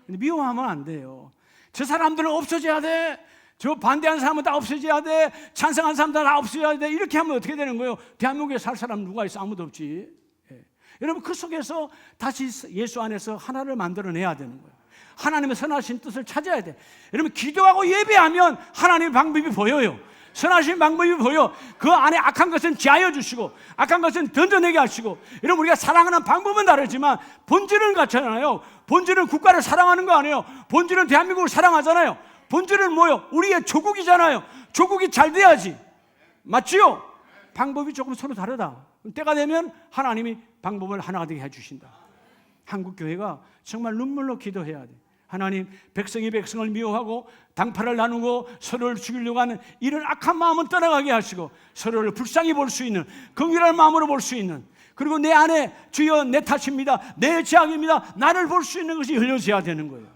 근데 미워하면 안 돼요. 저 사람들은 없어져야 돼. 저 반대하는 사람은 다 없어져야 돼. 찬성하는 사람들 다 없어져야 돼. 이렇게 하면 어떻게 되는 거예요? 대한민국에 살 사람 누가 있어? 아무도 없지. 예. 여러분, 그 속에서 다시 예수 안에서 하나를 만들어내야 되는 거예요. 하나님의 선하신 뜻을 찾아야 돼. 여러분, 기도하고 예배하면 하나님의 방법이 보여요. 선하신 방법이 보여. 그 안에 악한 것은 제하여 주시고 악한 것은 던져내게 하시고. 여러분, 우리가 사랑하는 방법은 다르지만 본질은 같잖아요. 본질은 국가를 사랑하는 거 아니에요. 본질은 대한민국을 사랑하잖아요. 본질은 뭐예요? 우리의 조국이잖아요. 조국이 잘 돼야지. 맞지요? 방법이 조금 서로 다르다. 때가 되면 하나님이 방법을 하나가 되게 해주신다. 한국교회가 정말 눈물로 기도해야 돼. 하나님, 백성이 백성을 미워하고 당파를 나누고 서로를 죽이려고 하는 이런 악한 마음은 떠나가게 하시고 서로를 불쌍히 볼 수 있는 긍휼한 마음으로 볼 수 있는, 그리고 내 안에 주여 내 탓입니다, 내 죄악입니다, 나를 볼 수 있는 것이 흘려져야 되는 거예요.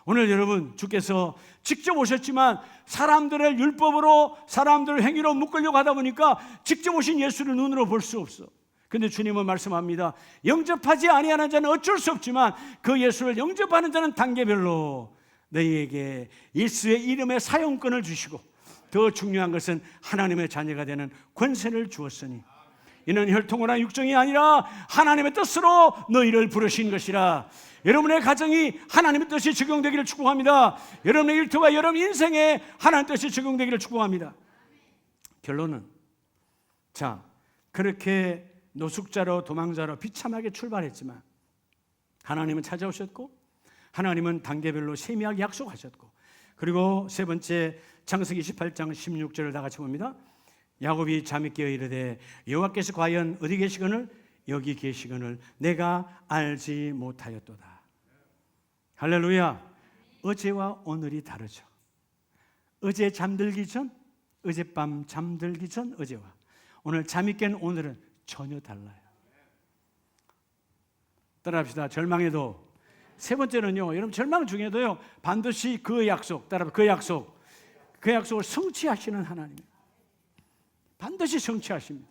오늘 여러분, 주께서 직접 오셨지만 사람들을 율법으로, 사람들을 행위로 묶으려고 하다 보니까 직접 오신 예수를 눈으로 볼 수 없어. 근데 주님은 말씀합니다. 영접하지 아니하는 자는 어쩔 수 없지만 그 예수를 영접하는 자는 단계별로 너희에게 예수의 이름의 사용권을 주시고 더 중요한 것은 하나님의 자녀가 되는 권세를 주었으니 이는 혈통이나 육정이 아니라 하나님의 뜻으로 너희를 부르신 것이라. 여러분의 가정이 하나님의 뜻이 적용되기를 축복합니다. 여러분의 일터와 여러분 인생에 하나님의 뜻이 적용되기를 축복합니다. 결론은, 자, 그렇게 노숙자로 도망자로 비참하게 출발했지만 하나님은 찾아오셨고 하나님은 단계별로 세미하게 약속하셨고, 그리고 세 번째, 창세기 28장 16절을 다 같이 봅니다. 야곱이 잠이 깨어 이르되 여호와께서 과연 어디 계시거늘 여기 계시거늘 내가 알지 못하였도다. 할렐루야. 어제와 오늘이 다르죠. 어제 잠들기 전, 어젯밤 잠들기 전 어제와 오늘 잠이 깬 오늘은 전혀 달라요. 따라합시다. 절망에도, 세 번째는요, 여러분, 절망 중에도요 반드시 그 약속, 따라합시다. 그 약속을 성취하시는 하나님, 반드시 성취하십니다.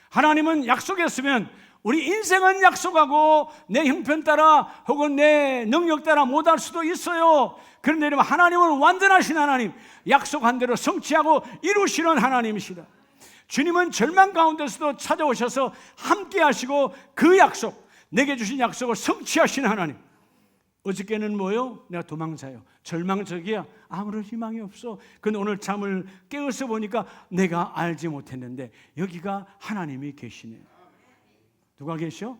하나님은 약속했으면 우리 인생은 약속하고 내 형편 따라 혹은 내 능력 따라 못할 수도 있어요. 그런데 여러분, 하나님은 완전하신 하나님, 약속한 대로 성취하고 이루시는 하나님이시다. 주님은 절망 가운데서도 찾아오셔서 함께 하시고 그 약속, 내게 주신 약속을 성취하시는 하나님. 어저께는 뭐요? 내가 도망자요, 절망적이야, 아무런 희망이 없어. 근데 오늘 잠을 깨어서 보니까 내가 알지 못했는데 여기가 하나님이 계시네. 누가 계셔?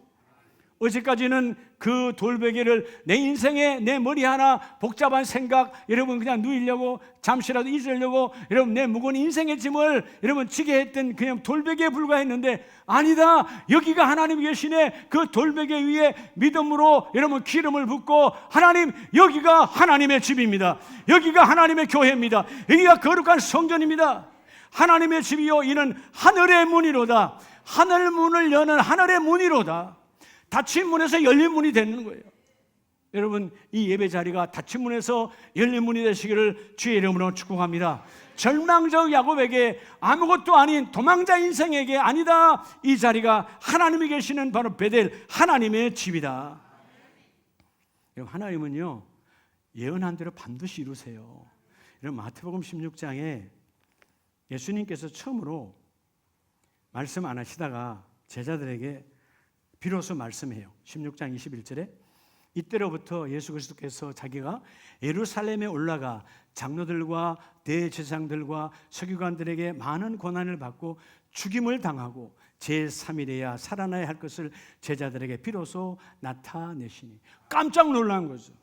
어제까지는 그 돌베개를 내 인생에 내 머리 하나 복잡한 생각, 여러분 그냥 누이려고 잠시라도 잊으려고 여러분 내 무거운 인생의 짐을 여러분 지게 했던 그냥 돌베개에 불과했는데, 아니다, 여기가 하나님 계시네. 그 돌베개 위에 믿음으로 여러분 기름을 붓고, 하나님, 여기가 하나님의 집입니다. 여기가 하나님의 교회입니다. 여기가 거룩한 성전입니다. 하나님의 집이요 이는 하늘의 문이로다. 하늘 문을 여는 하늘의 문이로다. 닫힌 문에서 열린 문이 되는 거예요. 여러분, 이 예배 자리가 닫힌 문에서 열린 문이 되시기를 주의 이름으로 축복합니다. 절망적 야곱에게, 아무것도 아닌 도망자 인생에게, 아니다, 이 자리가 하나님이 계시는 바로 베델, 하나님의 집이다. 여러분, 하나님은요 예언한 대로 반드시 이루세요. 여러분, 마태복음 16장에 예수님께서 처음으로 말씀 안 하시다가 제자들에게 비로소 말씀해요. 16장 21절에 이때로부터 예수 그리스도께서 자기가 예루살렘에 올라가 장로들과 대제사장들과 서기관들에게 많은 고난을 받고 죽임을 당하고 제3일에야 살아나야 할 것을 제자들에게 비로소 나타내시니. 깜짝 놀란 거죠.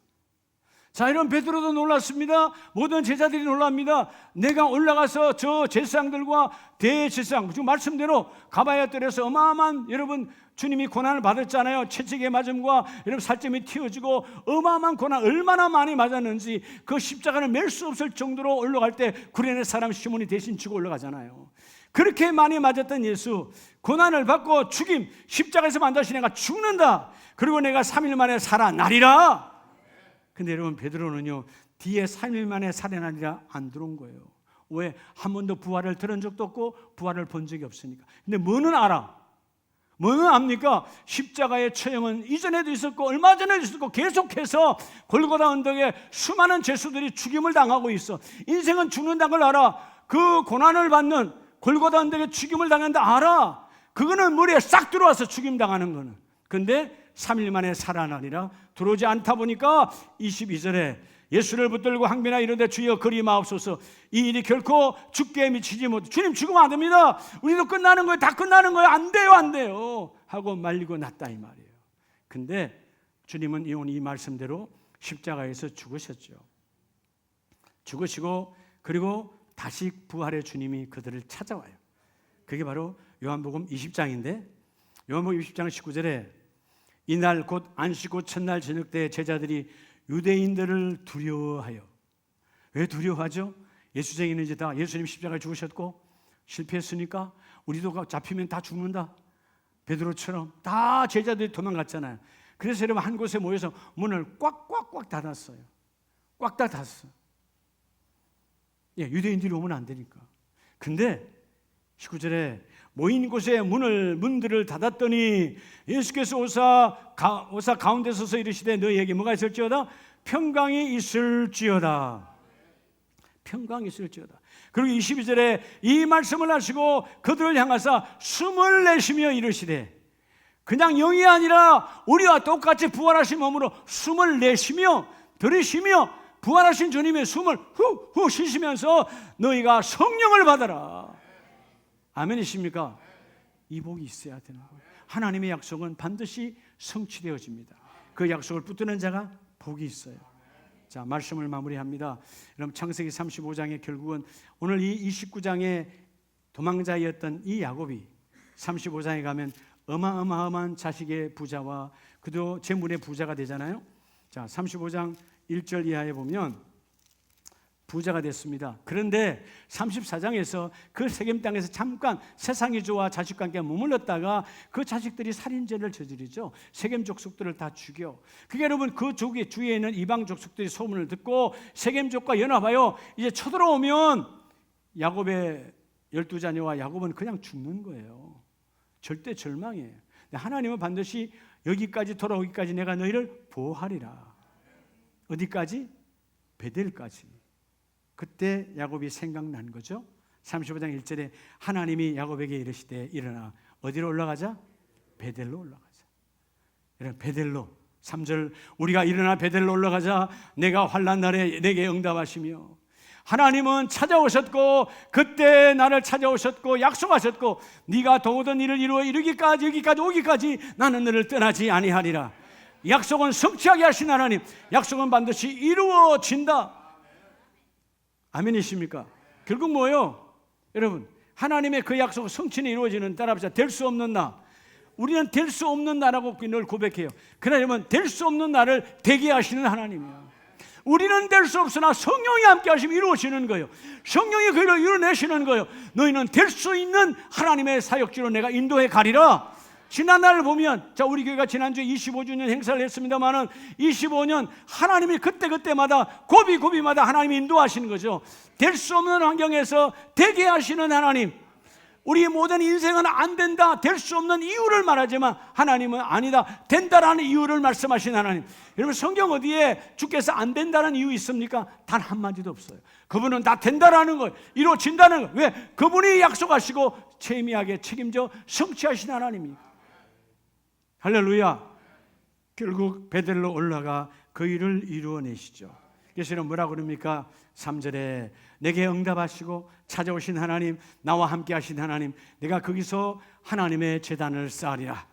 자, 이런 베드로도 놀랐습니다. 모든 제자들이 놀랍니다. 내가 올라가서 저 제사장들과 대제사장, 지금 말씀대로 가바야들에서 어마어마한, 여러분 주님이 고난을 받았잖아요. 채찍에 맞음과 여러분 살점이 튀어지고 어마어마한 고난 얼마나 많이 맞았는지, 그 십자가를 맬 수 없을 정도로 올라갈 때 구레네 사람 시몬이 대신 지고 올라가잖아요. 그렇게 많이 맞았던 예수, 고난을 받고 죽임, 십자가에서 만다시 내가 죽는다, 그리고 내가 3일 만에 살아나리라. 근데 여러분 베드로는요, 뒤에 3일 만에 살아나리라 안 들어온 거예요. 왜? 한 번도 부활을 들은 적도 없고 부활을 본 적이 없으니까. 근데 뭐는 알아? 뭐는 압니까? 십자가의 처형은 이전에도 있었고 얼마 전에도 있었고 계속해서 골고다 언덕에 수많은 죄수들이 죽임을 당하고 있어. 인생은 죽는다는 걸 알아. 그 고난을 받는 골고다 언덕에 죽임을 당한다 알아. 그거는 머리에 싹 들어와서 죽임 당하는 거는. 근데 3일 만에 살아나리라 들어오지 않다 보니까 22절에 예수를 붙들고 항변하 이르되 주여 그리 마옵소서, 이 일이 결코 죽게 미치지 못. 주님 죽으면 안 됩니다. 우리도 끝나는 거예요. 다 끝나는 거예요. 안 돼요, 안 돼요 하고 말리고 났다 이 말이에요. 근데 주님은 이 말씀대로 십자가에서 죽으셨죠. 죽으시고 그리고 다시 부활의 주님이 그들을 찾아와요. 그게 바로 요한복음 20장인데 요한복음 20장 19절에 이날 곧 안식 후 첫날 저녁 때 제자들이 유대인들을 두려워하여. 왜 두려워하죠? 예수쟁이는 이제 다 예수님 십자가에 죽으셨고 실패했으니까 우리도 잡히면 다 죽는다, 베드로처럼 다 제자들이 도망갔잖아요. 그래서 여러분 한 곳에 모여서 문을 꽉꽉꽉 닫았어요. 꽉 다 닫았어. 유대인들이 오면 안 되니까. 근데 19절에 모인 곳에 문들을 닫았더니 예수께서 오사 가운데 서서 이르시되 너희에게 뭐가 있을지어다? 평강이 있을지어다. 평강이 있을지어다. 그리고 22절에 이 말씀을 하시고 그들을 향하사 숨을 내쉬며 이르시되, 그냥 영이 아니라 우리와 똑같이 부활하신 몸으로 숨을 내쉬며 들이쉬며 부활하신 주님의 숨을 후 쉬시면서 너희가 성령을 받아라. 아멘이십니까? 이 복이 있어야 되는 거예요. 하나님의 약속은 반드시 성취되어집니다. 그 약속을 붙드는 자가 복이 있어요. 자, 말씀을 마무리합니다. 여러분 창세기 35장의 결국은 오늘 이 29장의 도망자였던 이 야곱이 35장에 가면 어마어마한 자식의 부자와 그도 재물의 부자가 되잖아요. 자, 35장 1절 이하에 보면 부자가 됐습니다. 그런데 34장에서 그 세겜 땅에서 잠깐 세상이 좋아 자식과 함께 머물렀다가 그 자식들이 살인죄를 저지르죠. 세겜 족속들을 다 죽여. 그게 여러분 그 족의 주위에 있는 이방 족속들이 소문을 듣고 세겜족과 연합하여 이제 쳐들어오면 야곱의 12자녀와 야곱은 그냥 죽는 거예요. 절대 절망이에요. 하나님은 반드시 여기까지 돌아오기까지 내가 너희를 보호하리라. 어디까지? 베델까지. 그때 야곱이 생각난 거죠. 35장 1절에 하나님이 야곱에게 이르시되 일어나 어디로 올라가자? 베델로 올라가자. 이런 베델로. 3절 우리가 일어나 베델로 올라가자. 내가 환난 날에 내게 응답하시며. 하나님은 찾아오셨고 그때 나를 찾아오셨고 약속하셨고 네가 도모든 일을 이루어 이르기까지 여기까지 오기까지 나는 너를 떠나지 아니하리라. 약속은 성취하게 하신 하나님, 약속은 반드시 이루어진다. 아멘이십니까? 결국 뭐예요? 여러분 하나님의 그 약속 성취는 이루어지는, 따라합시다. 될 수 없는 나. 우리는 될 수 없는 나라고 늘 고백해요. 그러나 여러분 될 수 없는 나를 되게 하시는 하나님이야. 우리는 될 수 없으나 성령이 함께 하시면 이루어지는 거예요. 성령이 그를 이루어내시는 거예요. 너희는 될 수 있는 하나님의 사역지로 내가 인도해 가리라. 지난날을 보면, 자, 우리 교회가 지난주에 25주년 행사를 했습니다만은 25년 하나님이 그때마다 고비마다 하나님이 인도하시는 거죠. 될 수 없는 환경에서 되게 하시는 하나님. 우리 모든 인생은 안 된다, 될 수 없는 이유를 말하지만 하나님은 아니다, 된다라는 이유를 말씀하신 하나님. 여러분 성경 어디에 주께서 안 된다는 이유 있습니까? 단 한마디도 없어요. 그분은 다 된다라는 거예요. 이루어진다는 거예요. 왜? 그분이 약속하시고 체미하게 책임져 성취하신 하나님입니다. 할렐루야. 결국 베델로 올라가 그 일을 이루어내시죠. 그래서 뭐라 그럽니까? 3절에 내게 응답하시고 찾아오신 하나님, 나와 함께 하신 하나님, 내가 거기서 하나님의 제단을 쌓으리라.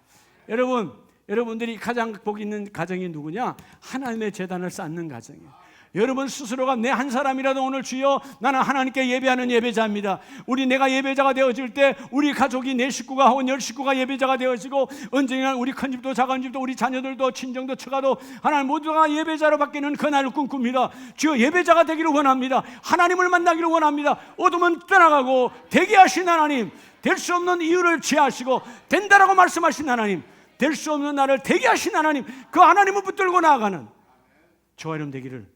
여러분 여러분들이 가장 복 있는 가정이 누구냐? 하나님의 제단을 쌓는 가정이에요. 여러분 스스로가 내 한 사람이라도 오늘 주여 나는 하나님께 예배하는 예배자입니다. 내가 예배자가 되어질 때 우리 가족이 내 식구가 혹은 10식구가 예배자가 되어지고 언젠가 우리 큰 집도 작은 집도 우리 자녀들도 친정도 처가도 하나님 모두가 예배자로 바뀌는 그날을 꿈꿉니다. 주여 예배자가 되기를 원합니다. 하나님을 만나기를 원합니다. 어둠은 떠나가고 되게 하신 하나님, 될 수 없는 이유를 취하시고 된다라고 말씀하신 하나님, 될 수 없는 나를 되게 하신 하나님, 그 하나님을 붙들고 나아가는 저와 여러분 되기를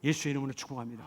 예수의 이름으로 축복합니다.